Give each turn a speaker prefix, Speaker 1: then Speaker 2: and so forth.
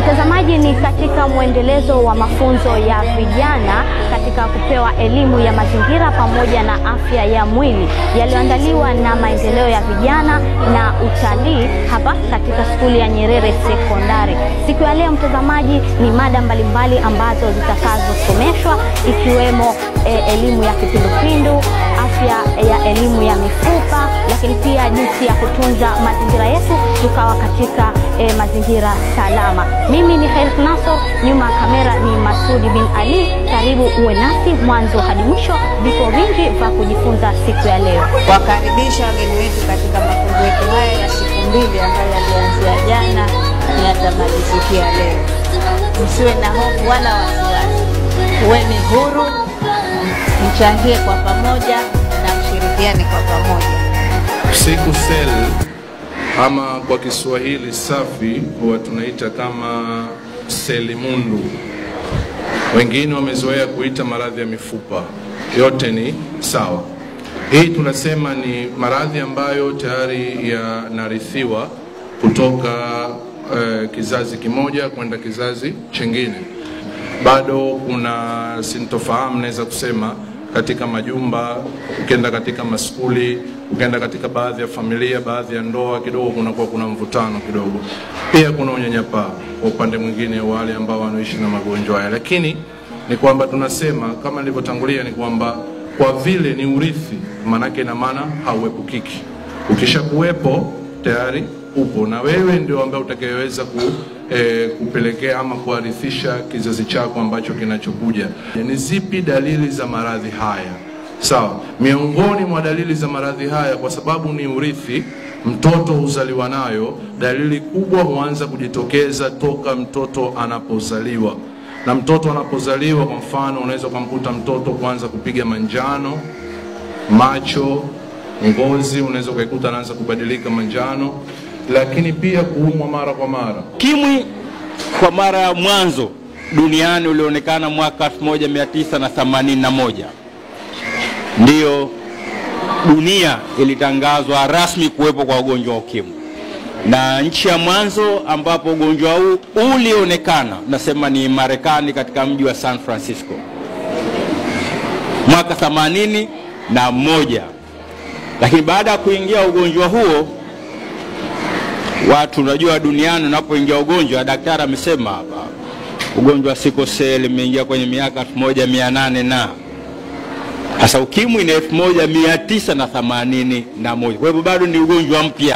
Speaker 1: Mtazamaji, ni katika mwendelezo wa mafunzo ya vijana katika kupewa elimu ya mazingira pamoja na afya ya mwili yaliyoandaliwa na maendeleo ya vijana na utalii hapa katika skuli ya Nyerere Sekondari. Siku ya leo mtazamaji, ni mada mbalimbali ambazo zitakazosomeshwa ikiwemo elimu ya kipindupindu, afya ya elimu ya mifupa, lakini pia jinsi ya kutunza mazingira yetu tukawa katika mazingira salama. Mimi ni Khair Nasor, nyuma kamera ni Masudi bin Ali. Karibu uwe nasi mwanzo hadi mwisho, vipo vingi vya kujifunza siku ya leo.
Speaker 2: Wakaribisha wageni wetu katika mafunzo yetu haya ya siku mbili ambayo yalianzia jana na yatamalizikia leo. Msiwe na hofu wala wasiwasi. Kuweni huru, mchangie kwa pamoja na mshirikiane kwa pamoja.
Speaker 3: Siku sel ama kwa Kiswahili safi huwa tunaita kama selimundu. Wengine wamezoea kuita maradhi ya mifupa. Yote ni sawa. Hii tunasema ni maradhi ambayo tayari yanarithiwa kutoka kizazi kimoja kwenda kizazi chingine. Bado kuna sintofahamu naweza kusema katika majumba, ukienda katika maskuli, ukienda katika baadhi ya familia, baadhi ya ndoa, kidogo kuna mvutano kidogo. Pia kuna unyanyapaa kwa upande mwingine wale ambao wanaishi na magonjwa haya. Lakini ni kwamba tunasema kama nilivyotangulia ni kwamba kwa vile ni urithi, manake ina maana hauepukiki. Ukishakuwepo tayari upo na wewe ndio ambaye utakayeweza kupelekea ama kuarithisha kizazi chako ambacho kinachokuja. Ni zipi dalili za maradhi haya? Sawa, miongoni mwa dalili za maradhi haya, kwa sababu ni urithi, mtoto huzaliwa nayo, dalili kubwa huanza kujitokeza toka mtoto anapozaliwa. Na mtoto anapozaliwa, kwa mfano, unaweza kumkuta mtoto kuanza kupiga manjano, macho, ngozi unaweza kuikuta anaanza kubadilika manjano, lakini pia kuumwa mara kwa mara.
Speaker 4: Ukimwi kwa mara ya mwanzo duniani ulionekana mwaka 1981. Ndiyo dunia ilitangazwa rasmi kuwepo kwa ugonjwa wa ukimwi. Na nchi ya mwanzo ambapo ugonjwa huu ulionekana nasema ni Marekani, katika mji wa San Francisco mwaka 81. Lakini baada ya kuingia ugonjwa huo, watu unajua duniani unapoingia ugonjwa, daktari amesema hapa ugonjwa wa sickle cell umeingia kwenye miaka 1800 na sasa ukimwi ni 1981. Kwa hivyo bado ni ugonjwa mpya.